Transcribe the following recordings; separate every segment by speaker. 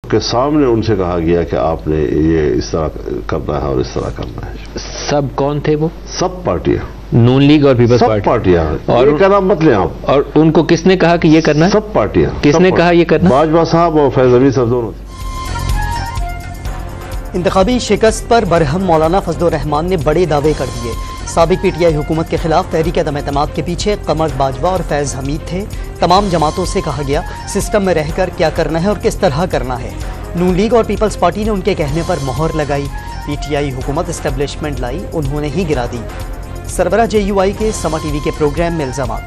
Speaker 1: के सामने उनसे कहा गया कि आपने ये इस तरह करना है और इस तरह करना है।
Speaker 2: सब कौन थे वो?
Speaker 1: सब पार्टियां,
Speaker 2: नून लीग और पीपल्स पार्टी,
Speaker 1: सब पार्टियां।
Speaker 2: और
Speaker 1: ये नाम मत लें आप।
Speaker 2: और उनको किसने कहा कि ये करना है?
Speaker 1: सब पार्टियां।
Speaker 2: किसने कहा ये करना?
Speaker 1: बाजवा साहब और फैज हमीद साहब दोनों।
Speaker 3: इंतखाबी शिकस्त पर बरहम मौलाना फजलुर रहमान ने बड़े दावे कर दिए। साबिक पीटीआई हुकूमत के खिलाफ तहरीक अदम एतमाद के पीछे कमर बाजवा और फैज हमीद थे। तमाम जमातों से कहा गया सिस्टम में रहकर क्या करना है और किस तरह करना है। नून लीग और पीपल्स पार्टी ने उनके कहने पर मोहर लगाई। पीटीआई हुकूमत एस्टेब्लिशमेंट लाई, उन्होंने ही गिरा दी। सरबराह JUI के समा TV के प्रोग्राम में इल्जामात।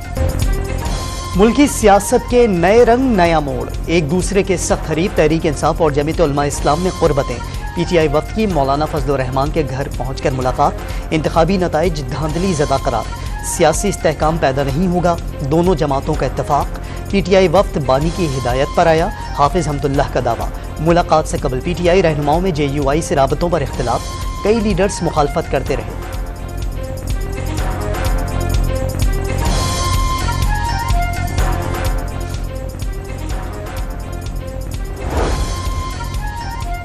Speaker 3: मुल्की सियासत के नए रंग नया मोड़, एक दूसरे के सख्त हरीफ तहरीक इंसाफ और जमीयत उलमा इस्लाम में कुर्बतें। पीटीआई वफ्द की मौलाना फजलुर रहमान के घर पहुंचकर मुलाकात। इंतखाबी नताइज धांधली ज़दा करार, सियासी इस्तेहकाम पैदा नहीं होगा, दोनों जमातों का इत्तफाक। पीटीआई वफ्द बानी की हिदायत पर आया, हाफिज हमदुल्लाह का दावा। मुलाकात से कबल पीटीआई रहनुमाओं में JUI से राबतों पर इख्तिलाफ, कई लीडर्स मुखालफत करते रहे।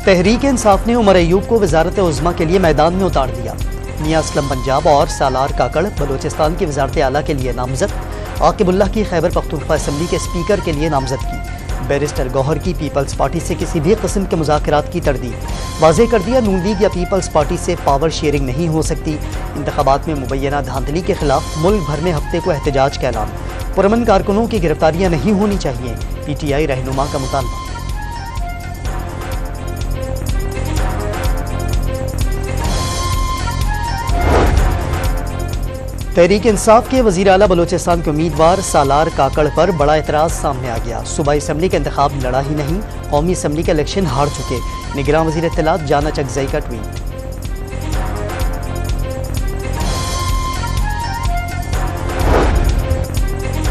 Speaker 3: तहरीक इंसाफ ने उमर अयूब को वजारत उज़्मा के लिए मैदान में उतार दिया। मियां असलम पंजाब और सालार काकड़ बलोचिस्तान की वजारत आला के लिए नामजद। आकिबुल्लाह की खैबर पख्तूनख्वा असम्बली के स्पीकर के लिए नामजदगी। बैरिस्टर गौहर की पीपल्स पार्टी से किसी भी किस्म के मुज़ाकरात की तरदीद। वाज़ेह कर दिया नून लीग या पीपल्स पार्टी से पावर शेयरिंग नहीं हो सकती। इंतखाबात में मुबैना धांधली के खिलाफ मुल्क भर में हफ्ते को एहतजाज का ऐलान। पुरअमन कारकुनों की गिरफ्तारियां नहीं होनी चाहिए, पीटीआई रहनुमा का मुतालबा। तहरीक इंसाफ के वज़ीर आला बलोचिस्तान के उम्मीदवार सालार काकड़ पर बड़ा एतराज़ सामने आ गया। सूबाई असम्बली का इंतखाब लड़ा ही नहीं, कौमी असम्बली का इलेक्शन हार चुके। निगरान वज़ीर इत्तलात जाना चकजई का ट्वीट।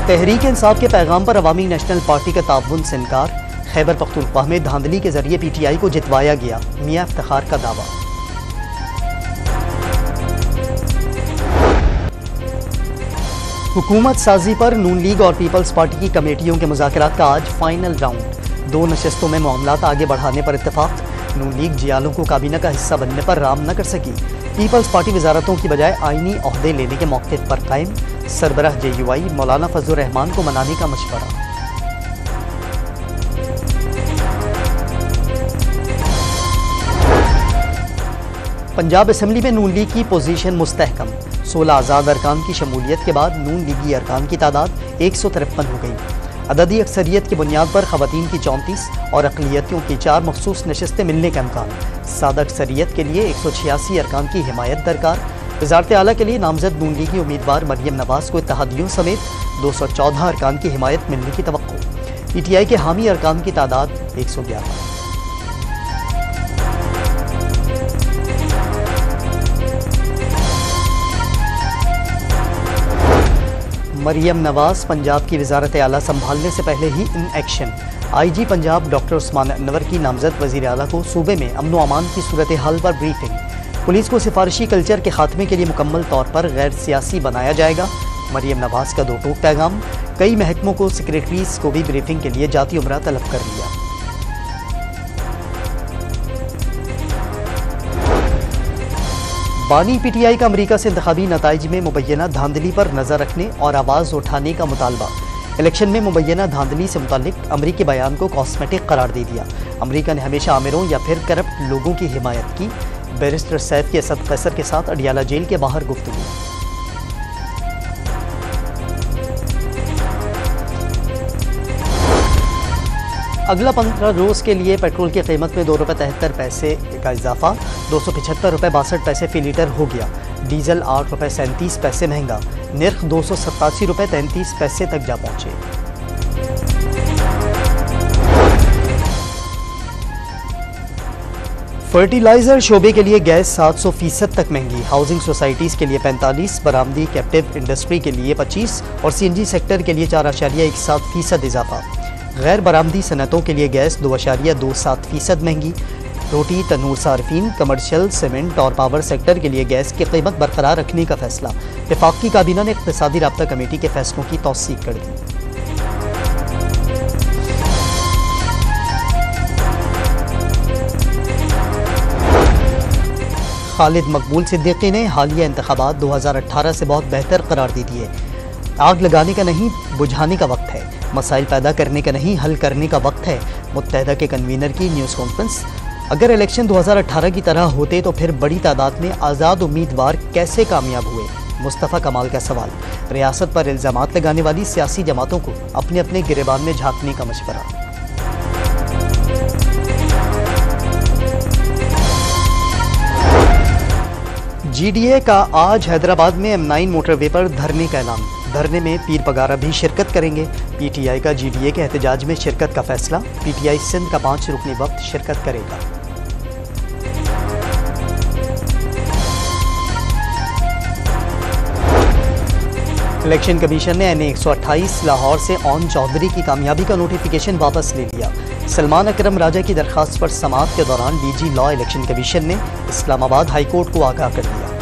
Speaker 3: तहरीक इंसाफ के पैगाम पर अवामी नेशनल पार्टी का ताउन से इनकार। खैबर पख्तूनख्वा में धांधली के जरिए पीटीआई को जितवाया गया, मियां इफ्तिखार का दावा। हुकूमत साजी पर नून लीग और पीपल्स पार्टी की कमेटियों के मुज़ाकरात का आज फाइनल राउंड। 2 नशस्तों में मामलात आगे बढ़ाने पर इत्तेफाक। नून लीग जियालों को काबीना का हिस्सा बनने पर राम न कर सकी। पीपल्स पार्टी वजारतों की बजाय आईनी ओहदे लेने के मौके पर कायम। सरबराह JUI मौलाना फजलुर रहमान को मनाने का मशवरा। पंजाब असम्बली में नून लीग की पोजीशन मुस्तहकम। 16 आज़ाद अरकान की शमूलियत के बाद नून लीगी अरकान की तादाद 153 हो गई। अददी अक्सरियत की बुनियाद पर ख़वातीन की 34 और अक़लियतियों की 4 मखसूस नशस्तें मिलने का इम्कान। सादा अक्सरियत के लिए 186 अरकान की हिमायत दरकार। वज़ारत आला के लिए नामजद नून लीगी उम्मीदवार मरियम नवाज़ को इत्तेहादियों समेत 214 अरकान की हिमायत मिलने की तवक्को। पीटीआई के हामी अरकान की तादाद 111। मरियम नवाज पंजाब की वजारत आला संभालने से पहले ही in action. IG Punjab doctor Usman Anwar की नामजद वज़ीर आला को सूबे में अमन व अमान की सूरत हाल पर ब्रीफिंग। पुलिस को सिफारिशी कल्चर के खात्मे के लिए मुकम्मल तौर पर गैर सियासी बनाया जाएगा। मरियम नवाज का 2 टूक पैगाम। कई महकमों को सेक्रेटरीज को भी ब्रीफिंग के लिए जाती उम्रा तलब कर लिया। बानी पीटीआई का अमरीका से इंतखाबी नताइज में मुबैना धांधली पर नजर रखने और आवाज़ उठाने का मुतालबा। इलेक्शन में मुबैना धांधली से मुताल्लिक अमरीकी बयान को कॉस्मेटिक करार दे दिया। अमरीका ने हमेशा आमिरों या फिर करप्ट लोगों की हिमायत की। बैरिस्टर सैफ के असद कैसर के साथ अडियाला जेल के बाहर गुफ्तगू। अगला 15 रोज़ के लिए पेट्रोल की कीमत में ₹2.73 का इजाफा। 275 रुपये 62 पैसे फी लीटर हो गया। डीजल 8 रुपये 37 पैसे महंगा। निर्ख 287 रुपये 33 पैसे तक जा पहुंचे। फर्टिलाइजर शोबे के लिए गैस 700% तक महंगी। हाउसिंग सोसाइटीज़ के लिए 45, बरामदी कैप्टिव इंडस्ट्री के लिए 25 और CNG सेक्टर के लिए 4.17% इजाफा। गैर बरामदी सनतों के लिए गैस 2.27% महंगी। रोटी तनूर सार्फिन, कमर्शियल, सीमेंट और पावर सेक्टर के लिए गैस की कीमत बरकरार रखने का फैसला। वफाकी काबीना ने इक़्तिसादी राब्ता कमेटी के फैसलों की तौसीक कर दी। खालिद मकबूल सिद्दीकी ने हालिया इंतखाबात 2018 से बहुत बेहतर करार दे दिए। आग लगाने का नहीं, बुझाने का वक्त है। मसाइल पैदा करने का नहीं, हल करने का वक्त है। मुत्तहदा के कन्वीनर की न्यूज़ कॉन्फ्रेंस। अगर इलेक्शन 2018 की तरह होते तो फिर बड़ी तादाद में आज़ाद उम्मीदवार कैसे कामयाब हुए? मुस्तफ़ा कमाल का सवाल। रियासत पर इल्ज़ामात लगाने वाली सियासी जमातों को अपने अपने गिरेबान में झांकने का मशवरा। GDA का आज हैदराबाद में M9 मोटरवे पर धरने का ऐलान। धरने में पीर पगारा भी शिरकत करेंगे। PTI का GDA के एहतजाज में शिरकत का फैसला। PTI सिंध का 5 रुकनी वक्त शिरकत करेगा। इलेक्शन कमीशन ने NA 128 लाहौर से ऑन चौधरी की कामयाबी का नोटिफिकेशन वापस ले लिया। सलमान अकरम राजा की दरखास्त पर समाअत के दौरान DG लॉ इलेक्शन कमीशन ने इस्लामाबाद हाई कोर्ट को आगाह कर दिया।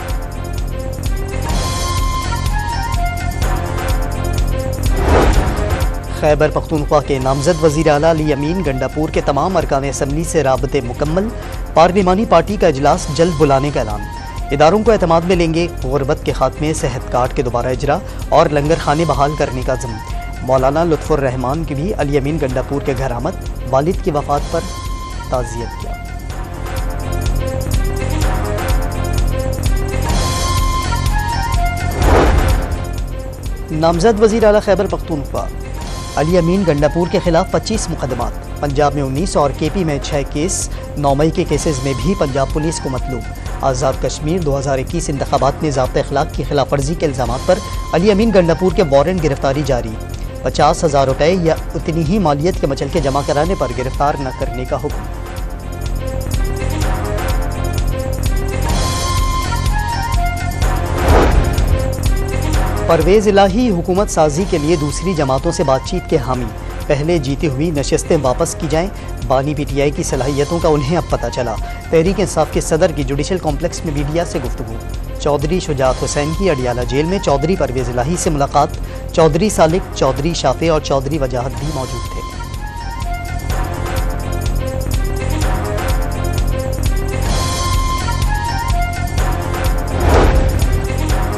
Speaker 3: खैबर पख्तूनख्वा के नामजद वज़ीर आला अली अमीन गंडापुर के तमाम अरकान असम्बली से राबते मुकम्मल। पार्लिमानी पार्टी का इजलास जल्द बुलाने का ऐलान। इदारों को एतमाद में लेंगे। गुर्बत के खात्मे, सेहत कार्ड के दोबारा इजरा और लंगर खाने बहाल करने का ज़म्म। मौलाना लुत्फुर रहमान की भी अली अमीन गंडापुर के घर आमद। वालिद की वफ़ात पर ताज़ियत किया। नामजद वज़ीर आला खैबर पख्तूनख्वा अली अमीन गंडापुर के खिलाफ 25 मुकदमात। पंजाब में 19 और KP में 6 केस। 9 मई के केसेस में भी पंजाब पुलिस को मतलूब। आज़ाद कश्मीर 2021 इंतखाबात में ज़ाब्ते अखलाक की खिलाफ वर्जी के इल्ज़ामात पर अली अमीन गंडापुर के वारंट गिरफ्तारी जारी। 50,000 रुपये या उतनी ही मालियत के मचल के जमा कराने पर गिरफ्तार न करने का हुक्म। परवेज़ इलाही हुकूमत साजी के लिए दूसरी जमातों से बातचीत के हामी। पहले जीती हुई नशस्तें वापस की जाएं। बानी PTI की सलाहियतों का उन्हें अब पता चला। तहरीक इंसाफ के सदर की जुडिशल कॉम्प्लेक्स में मीडिया से गुफ्तगू। चौधरी शुजात हुसैन की अडियाला जेल में चौधरी परवेज़ इलाही से मुलाकात। चौधरी सालिक, चौधरी शाफे और चौधरी वजाहत भी मौजूद थे।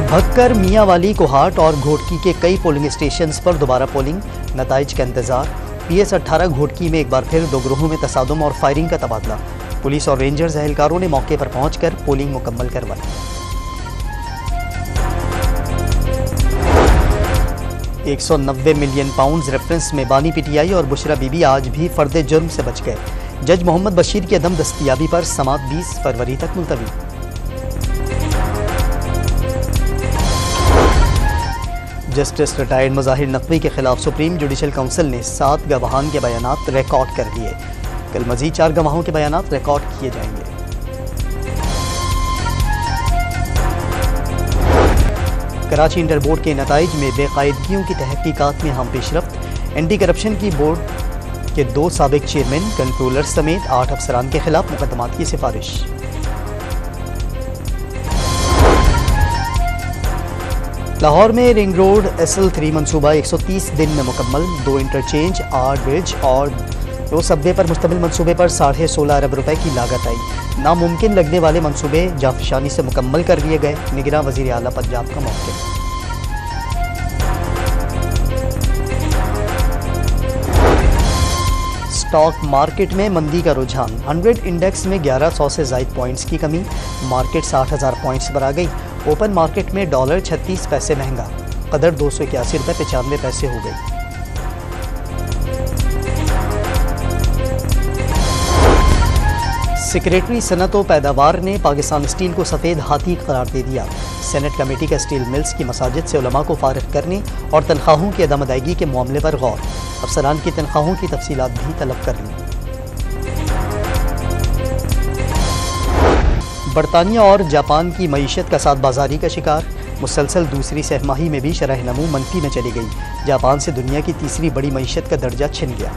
Speaker 3: भक्कर, मियांवाली, कोहाट और घोटकी के कई पोलिंग स्टेशंस पर दोबारा पोलिंग। नताइज का इंतजार। PS 18 घोटकी में एक बार फिर दो ग्रोहों में तसादुम और फायरिंग का तबादला। पुलिस और रेंजर्स एहलकारों ने मौके पर पहुंचकर पोलिंग मुकम्मल करवाई। £190 मिलियन रेफरेंस में बानी PTI और बुशरा बीबी आज भी फर्द जुर्म से बच गए। जज मोहम्मद बशीर की अदम दस्तयाबी पर समाअत 20 फरवरी तक मुलतवी। जस्टिस रिटायर्ड मुजाहिर नकवी के खिलाफ सुप्रीम जुडिशल काउंसिल ने 7 गवाहान के बयानात रिकॉर्ड कर लिए। कल मजीद 4 गवाहों के बयानात रिकॉर्ड किए जाएंगे। कराची इंटर बोर्ड के नताइज में बेकायदगियों की तहकीकात में हम पेशरफ्त। एंटी करप्शन की बोर्ड के 2 साबिक चेयरमैन, कंट्रोलर समेत 8 अफसरान के खिलाफ मुकदमात की सिफारिश। लाहौर में रिंग रोड SL3 मनसूबा 130 दिन में मुकम्मल। 2 इंटरचेंज, 8 ब्रिज और 2 सबवे पर मुश्तमिल मनसूबे पर 16.5 अरब रुपए की लागत आई। नामुमकिन लगने वाले मनसूबे जाफशानी से मुकम्मल कर लिए गए। निगरां वज़ीर आला पंजाब का मौक़िफ़। स्टॉक मार्केट में मंदी का रुझान। 100 इंडेक्स में 1100 से ज़ायद पॉइंट्स की कमी। मार्केट 60,000 पॉइंट्स पर आ गई। ओपन मार्केट में डॉलर 36 पैसे महंगा। कदर 281 रुपये 95 पैसे हो गई। सेक्रेटरी सनत व पैदावार ने पाकिस्तान स्टील को सफ़ेद हाथी करार दे दिया। सेनेट कमेटी का स्टील मिल्स की मसाजिद से उलमा को फारिग करने और तनख्वाहों की अदम अदायगी के मामले पर गौर। अफसरान की तनख्वाहों की तफसीलात भी तलब कर ली। बरतानिया और जापान की मईशत का साथ बाजारी का शिकार। मुसलसल दूसरी सहमाही में भी शरह नमू मनफी में चली गई। जापान से दुनिया की तीसरी बड़ी मईशत का दर्जा छिन गया।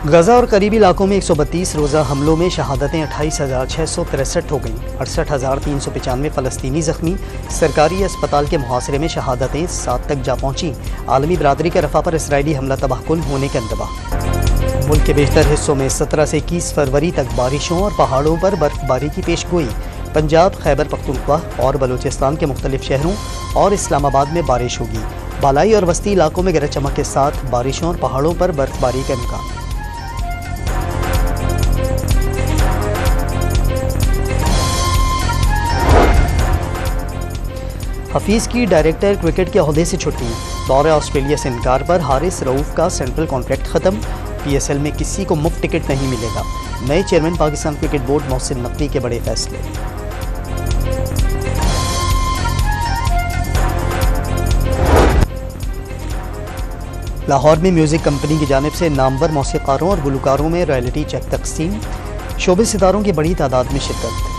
Speaker 3: गजा और करीबी इलाकों में 132 रोज़ा हमलों में शहादतें 28,663 हो गईं। 68,395 फ़लस्तीनी ज़ख्मी। सरकारी अस्पताल के मुहासरे में शहादतें 7 तक जा पहुँची। आलमी बरादरी का रफ़ा पर इसराइली हमला तबाहकुन होने का इंतबाह। मुल्क के बेशतर हिस्सों में 17 से 21 फरवरी तक बारिशों और पहाड़ों पर बर्फबारी की पेशगोई। पंजाब, खैबर पख्तूनख्वा और बलूचिस्तान के मुख्तलिफ शहरों और इस्लामाबाद में बारिश होगी। बालाई और वस्ती इलाकों में गरज चमक के साथ बारिशों और पहाड़ों पर बर्फबारी का इम्कान। हफीज़ की डायरेक्टर क्रिकेट के ओहदे से छुट्टी। दौरे ऑस्ट्रेलिया से इनकार पर हारिस रऊफ का सेंट्रल कॉन्ट्रैक्ट ख़त्म। PSL में किसी को मुफ्त टिकट नहीं मिलेगा। नए chairman Pakistan cricket board Mohsin Naqvi के बड़े फैसले। लाहौर में म्यूज़िक कंपनी की जानिब से नामवर मौसीकारों और गुलकारों में रॉयल्टी चेक तकसीम। शोबे सितारों की बड़ी तादाद में शिरकत।